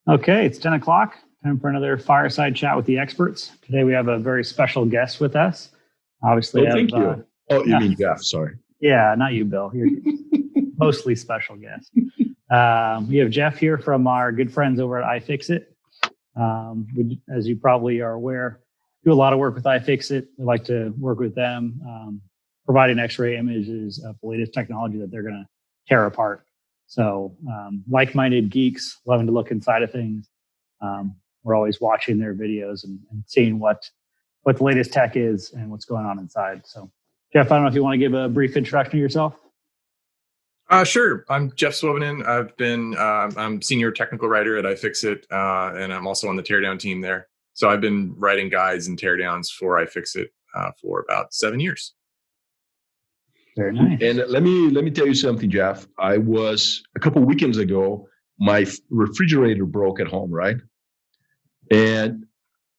Okay, it's 10 o'clock. Time for another Fireside Chat with the Experts. Today we have a very special guest with us. Obviously, thank you. You mean Jeff, sorry. Yeah, not you, Bill. You're mostly special guest. We have Jeff here from our good friends over at iFixit. As you probably are aware, do a lot of work with iFixit. We like to work with them, providing X-ray images of the latest technology that they're going to tear apart. So like-minded geeks loving to look inside of things. We're always watching their videos and seeing what the latest tech is and what's going on inside. So, Jeff, I don't know if you want to give a brief introduction to yourself. Sure. I'm Jeff Suovanen. I'm senior technical writer at iFixit, and I'm also on the teardown team there. So I've been writing guides and teardowns for iFixit for about 7 years. Very nice. And let me tell you something, Jeff. I was a couple of weekends ago, my refrigerator broke at home, right? And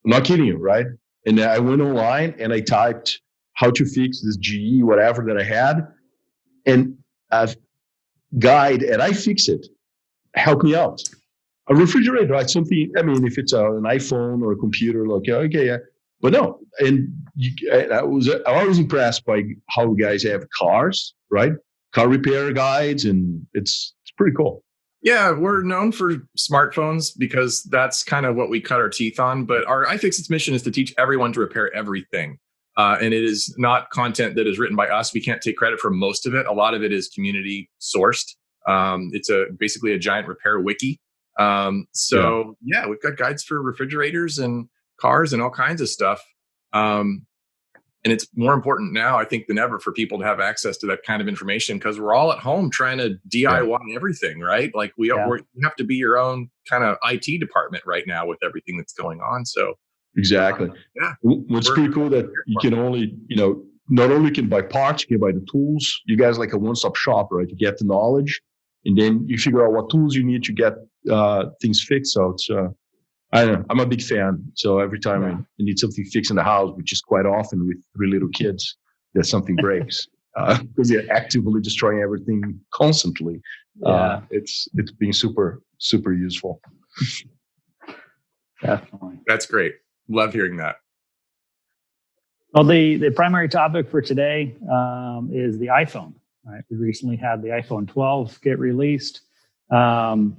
I'm not kidding you, right? And I went online and I typed how to fix this GE, whatever that I had. And a guide at iFixit helped me out. A refrigerator, right? Something, I mean, if it's an iPhone or a computer, like, okay, yeah. But no, I was impressed by how guys have cars, right? Car repair guides, and it's pretty cool. Yeah, we're known for smartphones because that's kind of what we cut our teeth on. But our iFixit's mission is to teach everyone to repair everything. And it is not content that is written by us. We can't take credit for most of it. A lot of it is community sourced. It's basically a giant repair wiki. Yeah, we've got guides for refrigerators and cars and all kinds of stuff. And it's more important now, I think, than ever for people to have access to that kind of information because we're all at home trying to DIY everything, right? Like you have to be your own kind of IT department right now with everything that's going on. So exactly. What's pretty cool that you can only, not only can buy parts, you can buy the tools. You guys like a one-stop shop, right? You get the knowledge, and then you figure out what tools you need to get things fixed. So it's I don't know. I'm a big fan. So every time I need something fixed in the house, which is quite often with 3 little kids, that something breaks because they're actively destroying everything constantly. It's being super, super useful. Definitely. That's great. Love hearing that. Well, the primary topic for today is the iPhone. Right? We recently had the iPhone 12 get released. And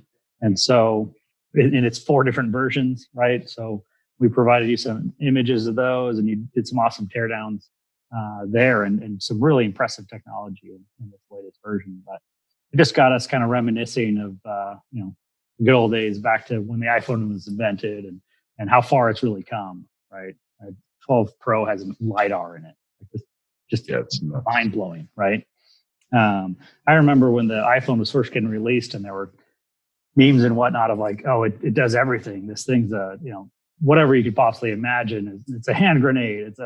so and it's 4 different versions, right? So we provided you some images of those, and you did some awesome teardowns there, and some really impressive technology in this latest version. But it just got us kind of reminiscing of the good old days back to when the iPhone was invented, and how far it's really come, right? 12 Pro has a LiDAR in it, just it's mind blowing, right? I remember when the iPhone was first getting released, and there were memes and whatnot of like, oh, it does everything. This thing's whatever you could possibly imagine. It's a hand grenade. It's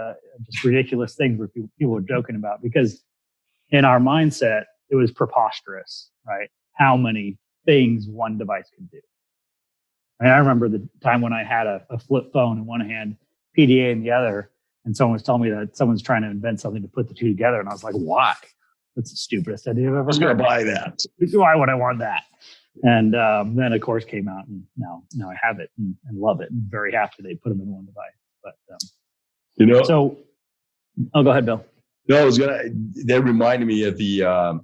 just ridiculous things where people were joking about, because in our mindset, it was preposterous, right? How many things one device could do. And I remember the time when I had a flip phone in one hand, PDA in the other, and someone was telling me that someone's trying to invent something to put the two together. And I was like, why? That's the stupidest idea I've ever heard. I was going to buy that. Why would I want that? And then, of course, came out, and now I have it and love it. I'm very happy they put them in one device. But so, go ahead, Bill. No, that reminded me of the.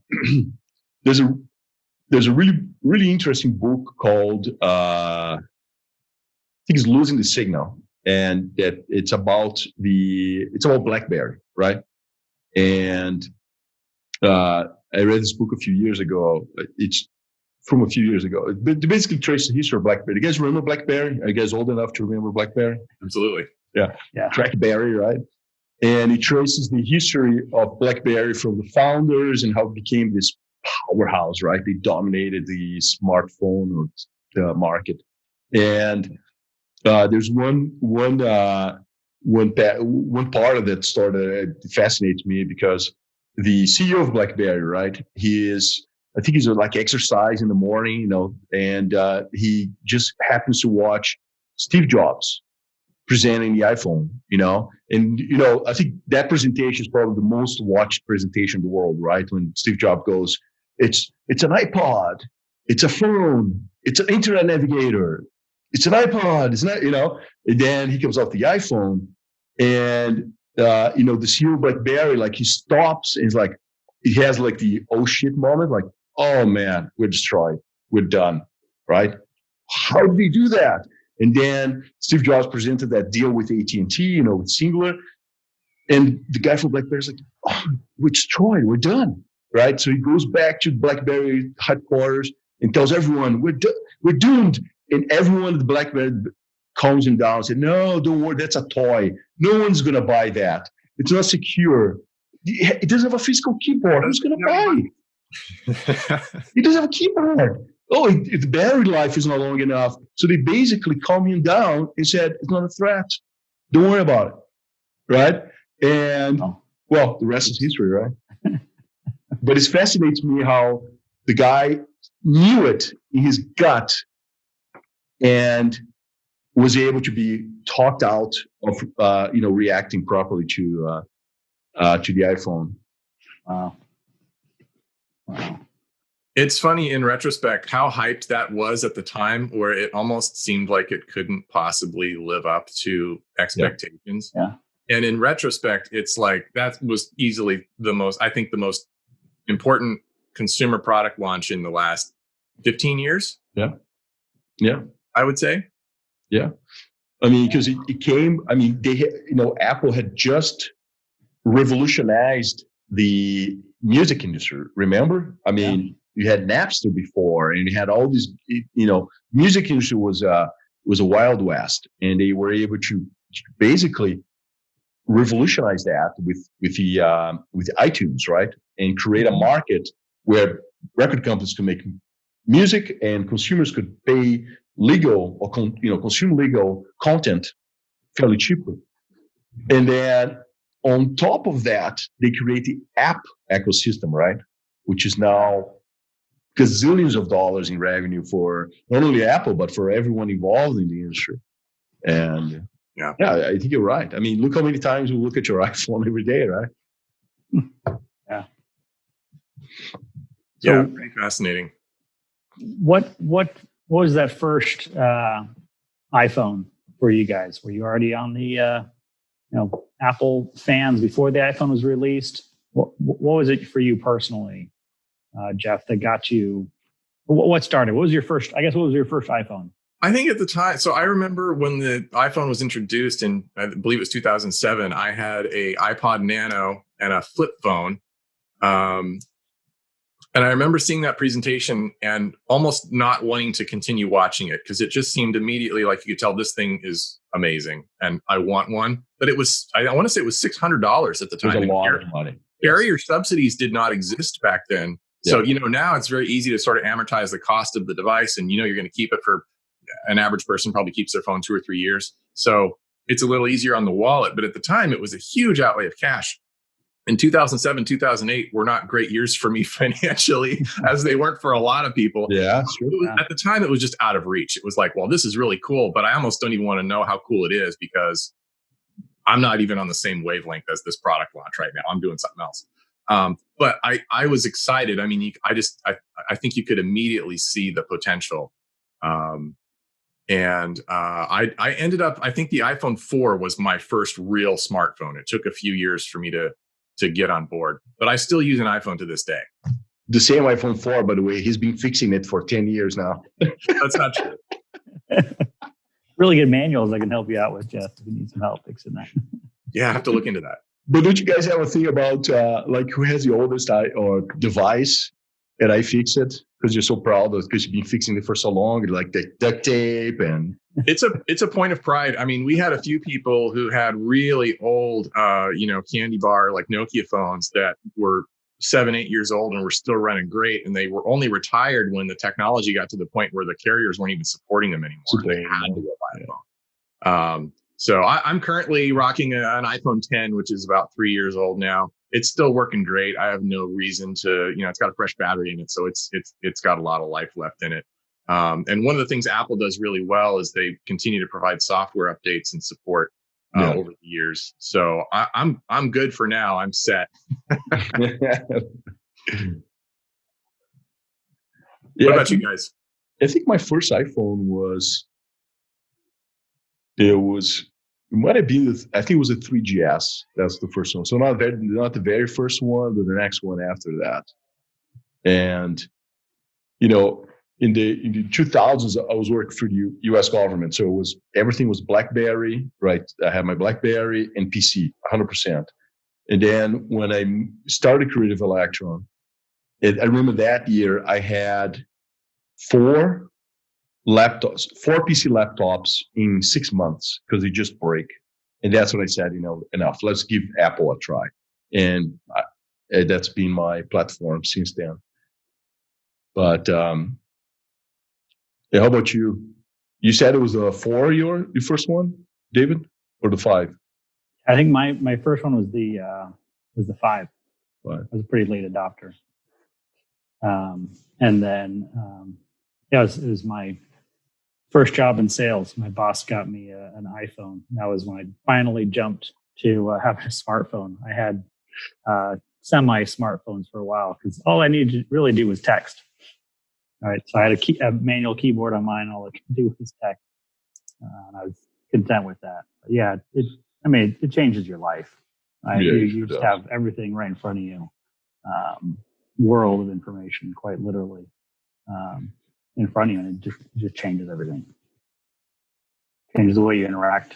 There's a really, really interesting book called I think it's Losing the Signal, and that it's about BlackBerry, right? And I read this book a few years ago. It's from a few years ago. It basically traces the history of BlackBerry. You guys remember BlackBerry? Are you guys old enough to remember BlackBerry? Absolutely. Yeah. TrackBerry, right? And it traces the history of BlackBerry from the founders and how it became this powerhouse, right? They dominated the smartphone market. And there's one part of that story that fascinates me, because the CEO of BlackBerry, right? I think he's like exercise in the morning, and he just happens to watch Steve Jobs presenting the iPhone, and I think that presentation is probably the most watched presentation in the world, right? When Steve Jobs goes, it's an iPod, it's a phone, it's an internet navigator, it's an iPod. It's not, And then he comes off the iPhone, and the CEO BlackBerry, like he stops and he's like, he has like the oh shit moment, like, oh man, we're destroyed, we're done, right? How did he do that? And then Steve Jobs presented that deal with AT&T, with Singular, and the guy from BlackBerry's like, oh, we're destroyed, we're done, right? So he goes back to BlackBerry headquarters and tells everyone, we're doomed. And everyone at BlackBerry calms him down and said, no, don't worry, that's a toy. No one's going to buy that. It's not secure. It doesn't have a physical keyboard. Who's going to buy it? It doesn't have a keyboard. Oh, the battery life is not long enough. So they basically calmed him down and said, it's not a threat. Don't worry about it. Right? And, well, the rest is history, right? But it fascinates me how the guy knew it in his gut and was able to be talked out of, reacting properly to the iPhone. Wow. It's funny in retrospect how hyped that was at the time, where it almost seemed like it couldn't possibly live up to expectations. Yeah. And in retrospect, it's like that was easily the most important consumer product launch in the last 15 years. Yeah. Yeah. I would say. Yeah. I mean, because it came, Apple had just revolutionized the music industry. Remember? I mean, you had Napster before, and you had all these, music industry was a Wild West, and they were able to basically revolutionize that with iTunes, right? And create a market where record companies could make music and consumers could pay legal or consume legal content fairly cheaply. And then on top of that, they create the app ecosystem, right? Which is now gazillions of dollars in revenue for not only Apple, but for everyone involved in the industry. And yeah, I think you're right. I mean, look how many times we look at your iPhone every day, right? Yeah. So, pretty fascinating. What was that first iPhone for you guys? Were you already on the Apple fans before the iPhone was released? What was it for you personally, Jeff, that got you? What started? What was your first iPhone? I think at the time, so I remember when the iPhone was introduced in, I believe it was 2007, I had a iPod Nano and a flip phone. And I remember seeing that presentation and almost not wanting to continue watching it because it just seemed immediately like you could tell this thing is amazing and I want one. But it was, I want to say it was $600 at the time. It was a lot of money. Carrier subsidies did not exist back then. So, now it's very easy to sort of amortize the cost of the device and, you're going to keep it for an average person probably keeps their phone 2 or 3 years. So it's a little easier on the wallet. But at the time, it was a huge outlay of cash. In 2007, 2008 were not great years for me financially, as they weren't for a lot of people. Yeah, sure. At the time, it was just out of reach. It was like, well, this is really cool, but I almost don't even want to know how cool it is because I'm not even on the same wavelength as this product launch right now. I'm doing something else. But I was excited. I mean, I think you could immediately see the potential. And I ended up, I think the iPhone 4 was my first real smartphone. It took a few years for me to get on board, but I still use an iPhone to this day. The same iPhone 4, by the way, he's been fixing it for 10 years now. That's not true. Really good manuals I can help you out with, Jeff, if you need some help fixing that. Yeah, I have to look into that. But don't you guys have a thing about who has the oldest or device and iFixit? Because you're so proud of because you've been fixing it for so long, like the duct tape and it's a point of pride. I mean, we had a few people who had really old candy bar like Nokia phones that were 7-8 years old and were still running great, and they were only retired when the technology got to the point where the carriers weren't even supporting them anymore. They had to go buy a phone. So I'm currently rocking an iPhone 10, which is about 3 years old now. It's still working great. I have no reason to, it's got a fresh battery in it, so it's got a lot of life left in it. And one of the things Apple does really well is they continue to provide software updates and support over the years. So I'm good for now. I'm set. What about you guys? I think my first iPhone was It might have been, I think it was a 3GS. That's the first one. So not the very first one, but the next one after that. And, in the 2000s, I was working for the U.S. government. So everything was BlackBerry, right? I had my BlackBerry and PC, 100%. And then when I started Creative Electron, I remember that year I had 4 PC laptops in 6 months because they just break. And that's when I said, enough. Let's give Apple a try. And that's been my platform since then. But how about you? You said it was a 4, your first one, David, or the 5? I think my first one was the 5. Right. I was a pretty late adopter. And then it was my first job in sales. My boss got me an iPhone. That was when I finally jumped to having a smartphone. I had semi-smartphones for a while because all I needed to really do was text. All right, so I had a manual keyboard on mine. All I could do was text, and I was content with that. But yeah, it changes your life. Right? Yeah, you just have everything right in front of you. World of information, quite literally, in front of you, and it just changes everything. Changes the way you interact.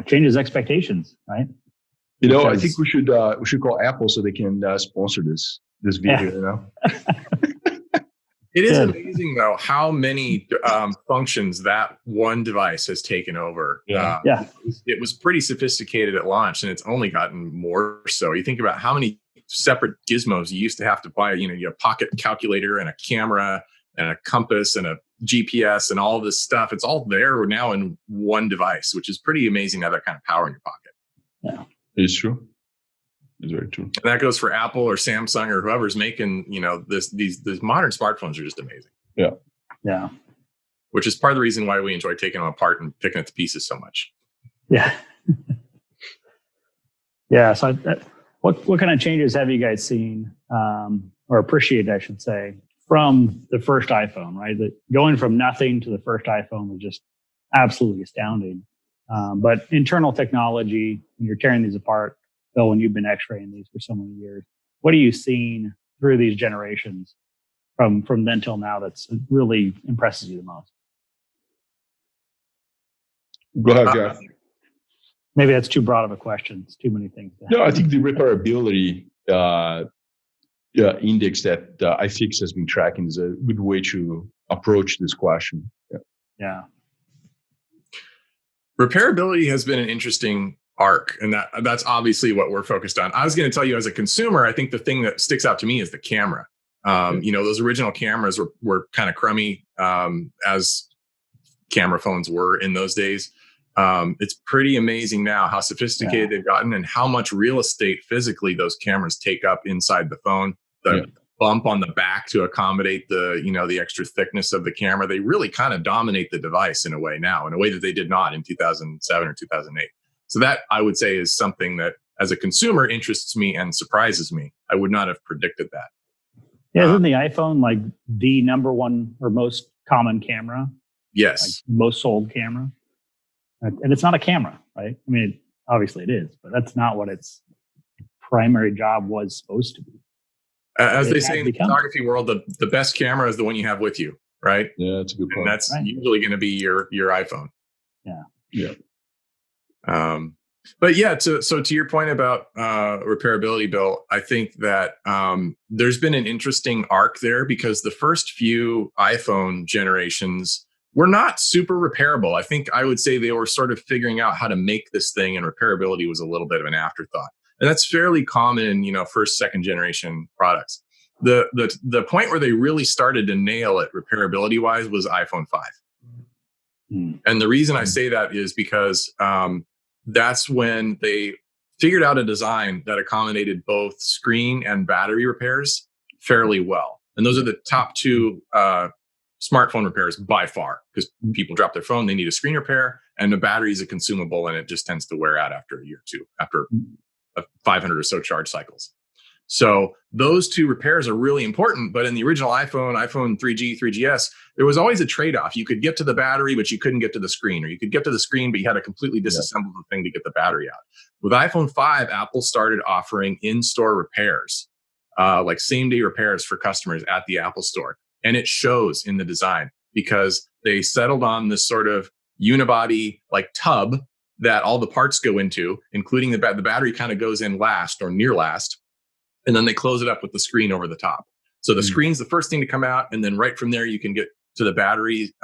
Changes expectations, right? I think we should call Apple so they can sponsor this video. Yeah. It is amazing, though, how many functions that one device has taken over. It was pretty sophisticated at launch, and it's only gotten more so. You think about how many separate gizmos you used to have to buy. You have a pocket calculator and a camera and a compass and a GPS and all this stuff. It's all there now in one device, which is pretty amazing to have that kind of power in your pocket. Yeah, it's true. It's very true. And that goes for Apple or Samsung or whoever's making, these modern smartphones are just amazing. Yeah. Yeah. Which is part of the reason why we enjoy taking them apart and picking it to pieces so much. Yeah. Yeah. So what kind of changes have you guys seen or appreciated, I should say, from the first iPhone, right? Going from nothing to the first iPhone was just absolutely astounding. But internal technology, when you're tearing these apart, Bill, when you've been x-raying these for so many years, what are you seeing through these generations from then till now that's really impresses you the most? Go ahead, Jeff. Maybe that's too broad of a question. It's too many things. No, I think the repairability index that iFix has been tracking is a good way to approach this question. Yeah. Repairability has been an interesting arc, and that's obviously what we're focused on. I was going to tell you, as a consumer, I think the thing that sticks out to me is the camera. Those original cameras were kind of crummy, as camera phones were in those days. It's pretty amazing now how sophisticated they've gotten and how much real estate physically those cameras take up inside the phone. The bump on the back to accommodate the extra thickness of the camera. They really kind of dominate the device in a way now, in a way that they did not in 2007 or 2008. So that, I would say, is something that as a consumer interests me and surprises me. I would not have predicted that. Yeah, isn't the iPhone like the number one or most common camera? Yes. Like most sold camera? And it's not a camera, right? I mean, obviously it is, but that's not what its primary job was supposed to be. As they say in the photography world, the best camera is the one you have with you, right? Yeah, that's a good point. And that's usually going to be your iPhone. Yeah. But yeah, so to your point about repairability, Bill, I think that there's been an interesting arc there because the first few iPhone generations were not super repairable. I think I would say they were sort of figuring out how to make this thing, and repairability was a little bit of an afterthought. And that's fairly common in, first, second generation products. The point where they really started to nail it repairability wise was iPhone 5. And the reason I say that is because that's when they figured out a design that accommodated both screen and battery repairs fairly well. And those are the top two smartphone repairs by far, because people drop their phone, they need a screen repair, and the battery is a consumable, and it just tends to wear out after a year or two, after 500 or so charge cycles. So those two repairs are really important. But in the original iPhone 3G, 3GS, there was always a trade-off. You could get to the battery, but you couldn't get to the screen, or you could get to the screen, but you had to completely disassemble the thing to get the battery out. With iPhone 5, Apple started offering in-store repairs, like same-day repairs for customers at the Apple Store. And it shows in the design because they settled on this sort of unibody like tub that all the parts go into, including the battery kind of goes in last or near last. And then they close it up with the screen over the top. So the screen's the first thing to come out. And then right from there, you can get to the battery,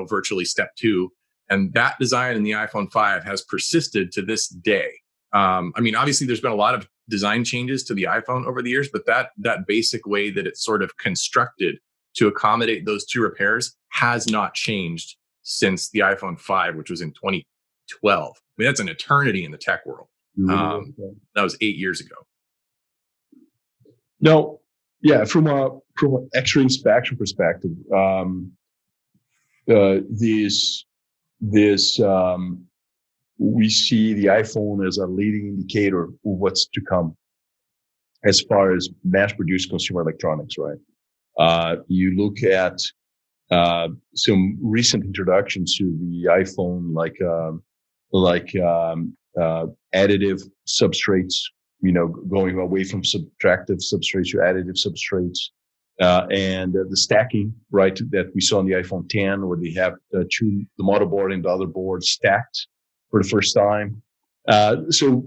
virtually step 2. And that design in the iPhone 5 has persisted to this day. Obviously, there's been a lot of design changes to the iPhone over the years, but that basic way that it's sort of constructed to accommodate those two repairs has not changed since the iPhone 5, which was in 2012. I mean, that's an eternity in the tech world. That was 8 years ago. No, yeah, from an X-ray inspection perspective, we see the iPhone as a leading indicator of what's to come as far as mass-produced consumer electronics, right? You look at some recent introductions to the iPhone, like additive substrates, going away from subtractive substrates to additive substrates, and the stacking, right, that we saw in the iPhone 10, where they have the motherboard and the other board stacked for the first time. So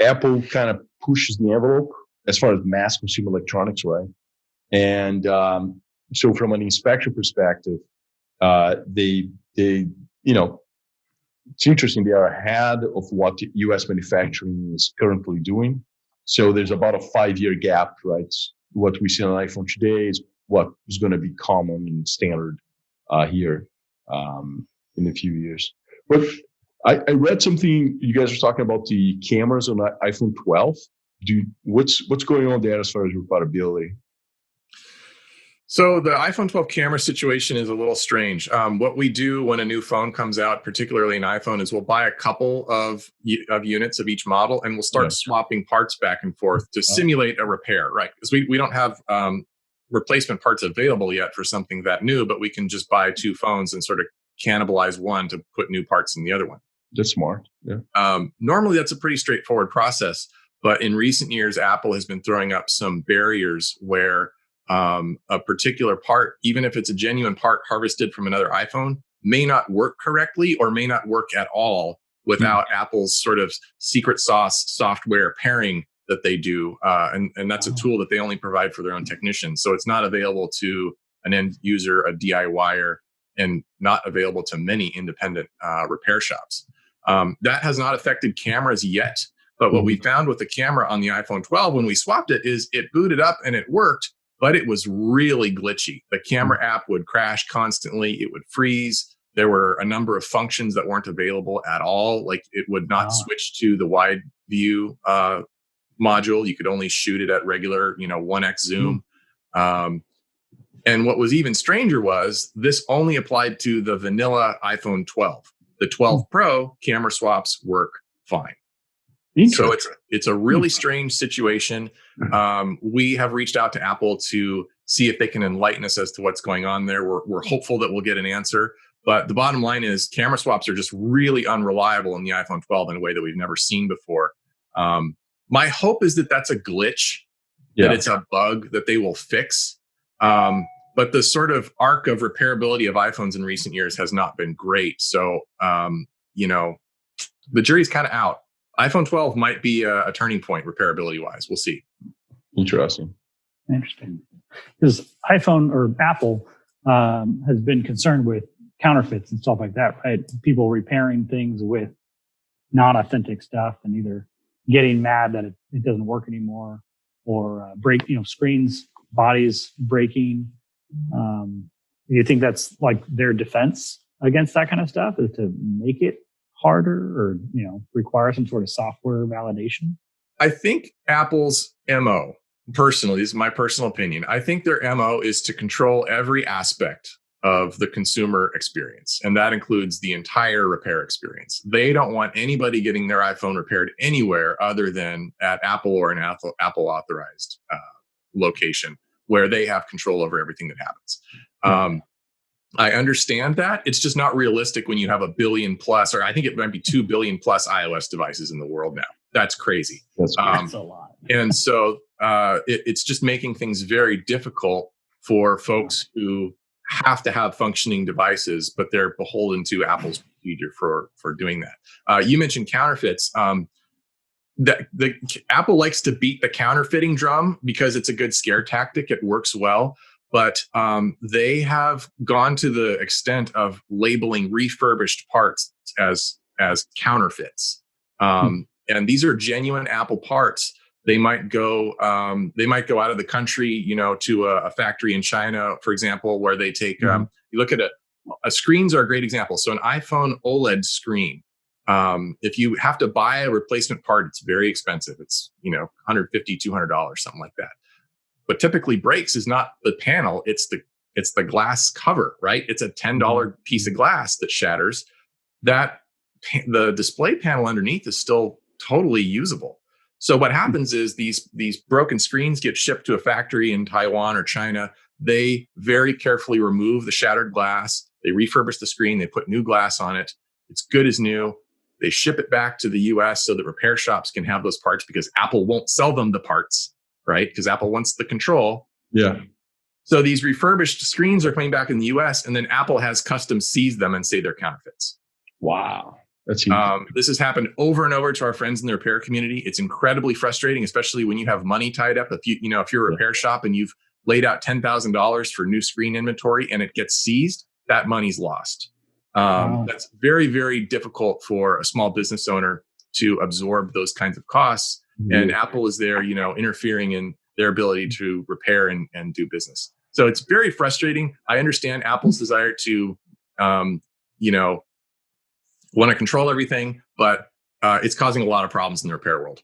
Apple kind of pushes the envelope as far as mass consumer electronics, right? And so from an inspection perspective, it's interesting. They are ahead of what U.S. manufacturing is currently doing. So there's about a 5-year gap, right? What we see on an iPhone today is what is going to be common and standard here in a few years. But I read something. You guys were talking about the cameras on iPhone 12. What's going on there as far as repairability? So the iPhone 12 camera situation is a little strange. What we do when a new phone comes out, particularly an iPhone, is we'll buy a couple of units of each model, and we'll start swapping parts back and forth to simulate a repair, right? Because we don't have replacement parts available yet for something that new, but we can just buy two phones and sort of cannibalize one to put new parts in the other one. That's smart. Yeah. Normally, that's a pretty straightforward process. But in recent years, Apple has been throwing up some barriers where a particular part, even if it's a genuine part harvested from another iPhone, may not work correctly or may not work at all without Apple's sort of secret sauce software pairing that they do. And that's a tool that they only provide for their own technicians. So it's not available to an end user, a DIYer, and not available to many independent repair shops. That has not affected cameras yet. But what we found with the camera on the iPhone 12 when we swapped it is it booted up and it worked, but it was really glitchy. The camera app would crash constantly. It would freeze. There were a number of functions that weren't available at all. Like it would not switch to the wide view module. You could only shoot it at regular, 1x zoom. And what was even stranger was this only applied to the vanilla iPhone 12. The 12 Pro camera swaps work fine. So it's a really strange situation. We have reached out to Apple to see if they can enlighten us as to what's going on there. We're hopeful that we'll get an answer. But the bottom line is camera swaps are just really unreliable in the iPhone 12 in a way that we've never seen before. My hope is that that's a glitch, that it's a bug that they will fix. But the sort of arc of repairability of iPhones in recent years has not been great. So, the jury's kind of out. iPhone 12 might be a turning point repairability wise. We'll see. Interesting. Because iPhone or Apple has been concerned with counterfeits and stuff like that, right? People repairing things with non-authentic stuff and either getting mad that it doesn't work anymore or screens, bodies breaking. You think that's like their defense against that kind of stuff is to make it harder or, require some sort of software validation? I think Apple's MO, personally, this is my personal opinion. I think their MO is to control every aspect of the consumer experience. And that includes the entire repair experience. They don't want anybody getting their iPhone repaired anywhere other than at Apple or an Apple authorized location where they have control over everything that happens. I understand that. It's just not realistic when you have a billion plus, or I think it might be 2 billion plus iOS devices in the world now. That's crazy. That's a lot. And so it's just making things very difficult for folks who have to have functioning devices, but they're beholden to Apple's procedure for doing that. You mentioned counterfeits. Apple likes to beat the counterfeiting drum because it's a good scare tactic. It works well. But they have gone to the extent of labeling refurbished parts as counterfeits, and these are genuine Apple parts. They might go out of the country, to a factory in China, for example, where they take. You look at screens are a great example. So an iPhone OLED screen. If you have to buy a replacement part, it's very expensive. It's $150, $200, something like that. What typically breaks is not the panel, it's the glass cover, right? It's a $10 piece of glass that shatters. That the display panel underneath is still totally usable. So what happens is these broken screens get shipped to a factory in Taiwan or China. They very carefully remove the shattered glass. They refurbish the screen. They put new glass on it. It's good as new. They ship it back to the US so that repair shops can have those parts because Apple won't sell them the parts. Right? Because Apple wants the control. Yeah. So these refurbished screens are coming back in the US, and then Apple has custom seized them and say they're counterfeits. Wow. That's huge. This has happened over and over to our friends in the repair community. It's incredibly frustrating, especially when you have money tied up. If you're a repair shop and you've laid out $10,000 for new screen inventory and it gets seized, that money's lost. That's very, very difficult for a small business owner to absorb those kinds of costs. And Apple is there, interfering in their ability to repair and do business. So it's very frustrating. I understand Apple's desire to, want to control everything, but it's causing a lot of problems in the repair world.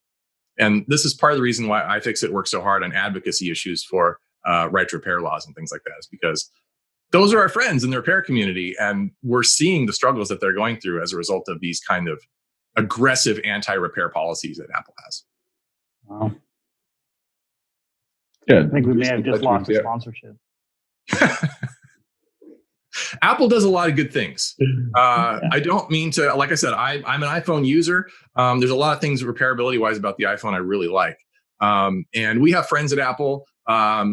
And this is part of the reason why iFixit works so hard on advocacy issues for right to repair laws and things like that, is because those are our friends in the repair community. And we're seeing the struggles that they're going through as a result of these kind of aggressive anti-repair policies that Apple has. Wow. Yeah, I think we may have just lost a sponsorship. Apple does a lot of good things. I don't mean to, like I said, I'm an iPhone user. There's a lot of things repairability wise about the iPhone I really like. And we have friends at Apple. I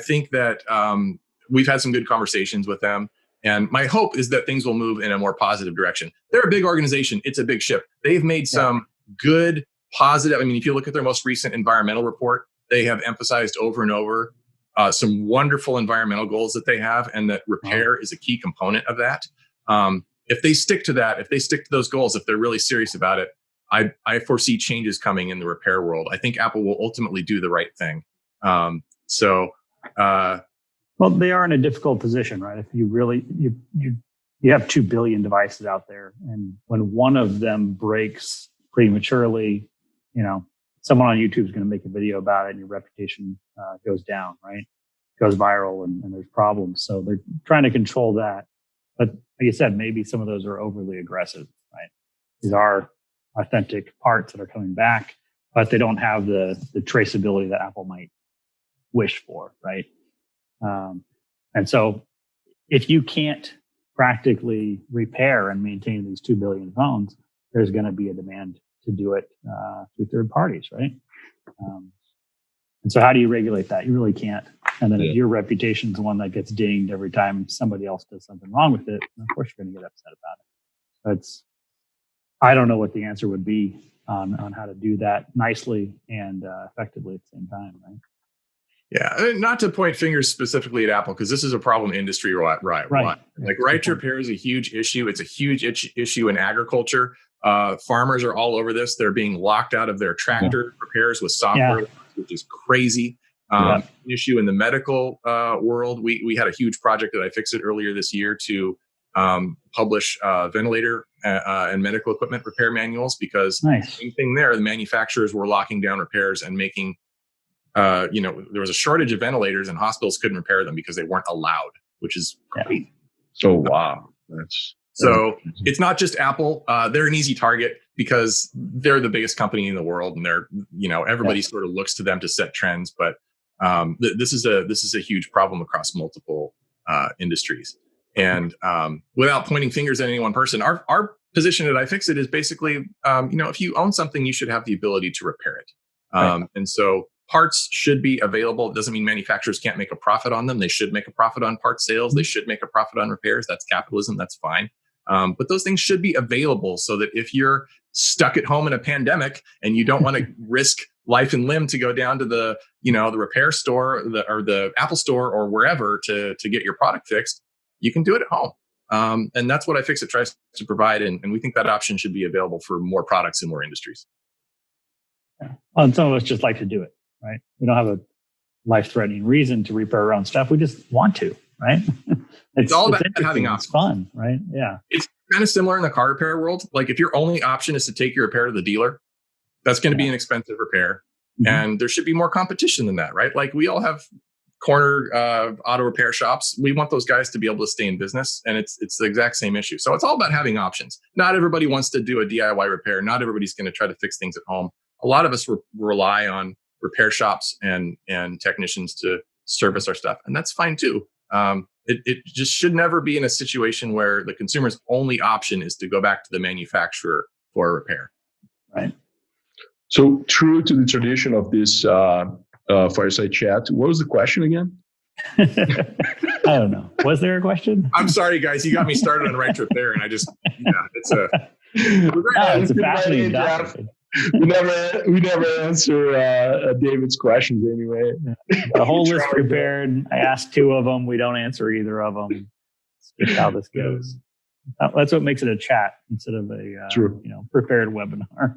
think that we've had some good conversations with them. And my hope is that things will move in a more positive direction. They're a big organization. It's a big ship. They've made some good, positive. I mean, if you look at their most recent environmental report, they have emphasized over and over some wonderful environmental goals that they have, and that repair is a key component of that. If they stick to that, if they stick to those goals, if they're really serious about it, I foresee changes coming in the repair world. I think Apple will ultimately do the right thing. Well, they are in a difficult position, right? If you really you have 2 billion devices out there, and when one of them breaks prematurely, someone on YouTube is going to make a video about it, and your reputation goes down, right? Goes viral, and there's problems. So they're trying to control that. But like you said, maybe some of those are overly aggressive, right? These are authentic parts that are coming back, but they don't have the traceability that Apple might wish for, right? And so if you can't practically repair and maintain these 2 billion phones, there's going to be a demand to do it through third parties, right? And so how do you regulate that? You really can't. And then if your reputation is the one that gets dinged every time somebody else does something wrong with it, of course you're going to get upset about it. I don't know what the answer would be on how to do that nicely and effectively at the same time, right? Yeah, not to point fingers specifically at Apple, because this is a problem industry right. Like right to repair is a huge issue. It's a huge issue in agriculture. Farmers are all over this. They're being locked out of their tractor repairs with software, which is crazy. An issue in the medical world. We had a huge project at iFixit earlier this year to publish ventilator and medical equipment repair manuals, because same thing there, the manufacturers were locking down repairs and making, there was a shortage of ventilators and hospitals couldn't repair them because they weren't allowed which is great. Oh, wow. So it's not just Apple. They're an easy target because they're the biggest company in the world, and they're, everybody sort of looks to them to set trends. But this is a huge problem across multiple industries. And without pointing fingers at any one person, our position at iFixit is basically, if you own something, you should have the ability to repair it. And so parts should be available. It doesn't mean manufacturers can't make a profit on them. They should make a profit on parts sales. They should make a profit on repairs. That's capitalism. That's fine. But those things should be available so that if you're stuck at home in a pandemic and you don't want to risk life and limb to go down to the repair store or the Apple store or wherever to get your product fixed, you can do it at home. And that's what iFixit tries to provide. And we think that option should be available for more products in more industries. Yeah. Well, and some of us just like to do it, right? We don't have a life-threatening reason to repair our own stuff. We just want to, right? It's all about having options. It's fun, right? Yeah. It's kind of similar in the car repair world. Like if your only option is to take your repair to the dealer, that's going to be an expensive repair. Mm-hmm. And there should be more competition than that, right? Like we all have corner auto repair shops. We want those guys to be able to stay in business. And it's the exact same issue. So it's all about having options. Not everybody wants to do a DIY repair. Not everybody's going to try to fix things at home. A lot of us rely on repair shops and technicians to service our stuff. And that's fine too. It just should never be in a situation where the consumer's only option is to go back to the manufacturer for a repair. Right. So true to the tradition of this Fireside Chat, what was the question again? I don't know. Was there a question? I'm sorry, guys. You got me started on right trip there, and I just, it's a fascinating topic. We never answer David's questions anyway. The whole list prepared. I asked 2 of them. We don't answer either of them. It's just how this goes. That's what makes it a chat instead of a prepared webinar.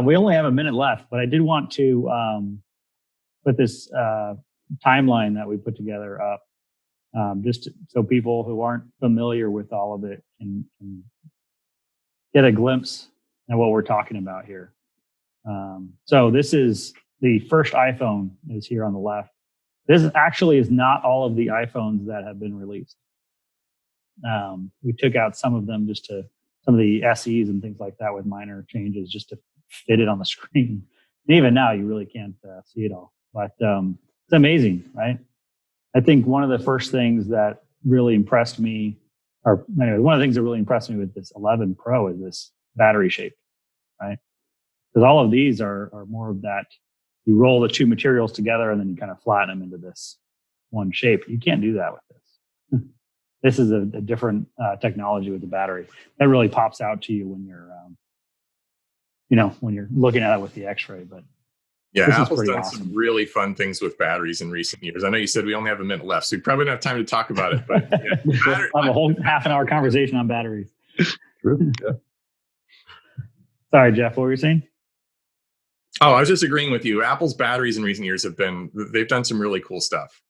We only have a minute left, but I did want to put this timeline that we put together up, just so people who aren't familiar with all of it can get a glimpse at what we're talking about here. So this is the first iPhone is here on the left. This actually is not all of the iPhones that have been released. We took out some of them some of the SEs and things like that with minor changes just to fit it on the screen. And even now, you really can't see it all. But it's amazing, right? I think one of the first things that really impressed me, one of the things that really impressed me with this 11 Pro is this battery shape, right? Because all of these are more of that. You roll the 2 materials together and then you kind of flatten them into this one shape. You can't do that with this. This is a different technology with the battery that really pops out to you when you're, when you're looking at it with the X-ray. But yeah, Apple's done some really fun things with batteries in recent years. I know you said we only have a minute left, so we probably don't have time to talk about it. But yeah, I'll have a whole half-an-hour conversation on batteries. True. Yeah. Sorry, Jeff, what were you saying? Oh, I was just agreeing with you. Apple's batteries in recent years they've done some really cool stuff.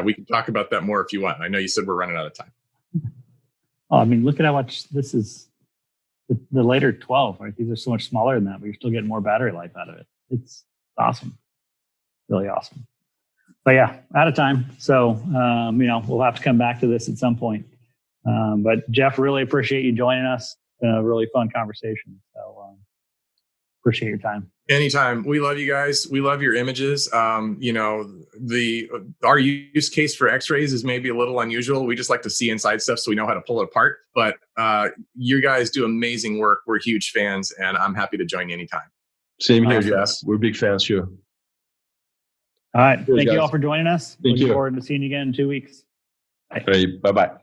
We can talk about that more if you want. I know you said we're running out of time. Oh, I mean, look at how much this is the later 12, right? These are so much smaller than that, but you're still getting more battery life out of it. It's awesome. Really awesome. But yeah, out of time. So, we'll have to come back to this at some point. But Jeff, really appreciate you joining us. It's been a really fun conversation. So, appreciate your time. Anytime. We love you guys. We love your images. Our use case for X-rays is maybe a little unusual. We just like to see inside stuff so we know how to pull it apart. But you guys do amazing work. We're huge fans, and I'm happy to join you anytime. Same here, Jeff. We're big fans here. All right. Thank you all for joining us. Thank you. Looking forward to seeing you again in 2 weeks. Bye. Bye-bye.